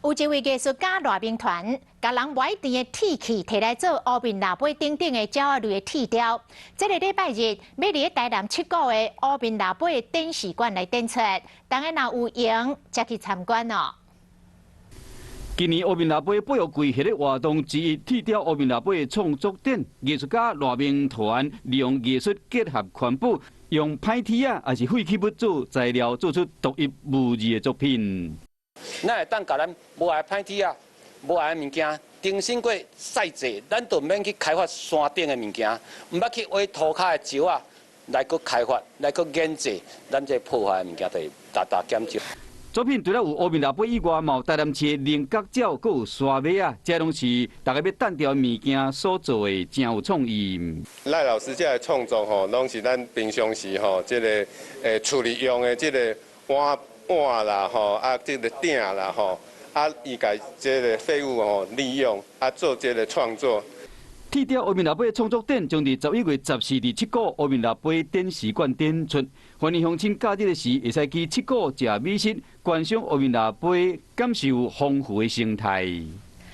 有一位艺术家赖明团，甲人买甜的铁器摕来做乌面腊八顶顶的鸟仔类的铁雕。这个礼拜日，要伫台南7股的乌面腊八的展示馆来展出，大家若有闲，才去参观哦。今年乌面腊八保育季系列活动之一，铁雕乌面腊八的创作展，艺术家赖明团利用艺术结合环保，用歹铁啊，还是废弃物做材料，做出独一无二的作品。咱会当甲咱无爱歹铁啊、无爱物件，重新过赛制，咱就免去开发山顶的物件，毋捌去挖涂骹的石啊，来去开发，来去研制，咱这破坏的物件，就会大大减少。作品除了有乌面腊八以外，嘛有台南市的菱角鸟，佮有沙马啊，这拢是大家要单调物件所做的，真有创意。赖老师这个创作吼，拢是咱平常时吼，这个处理用的这个碗啦吼，啊这个鼎啦吼，啊伊家这个废物吼利用啊做这个创作。铁雕乌面腊八创作展将伫11月14日7股乌面腊八展示馆展出，欢迎乡亲假日的时会使去7股食美食，观赏乌面腊八，感受丰富的生态。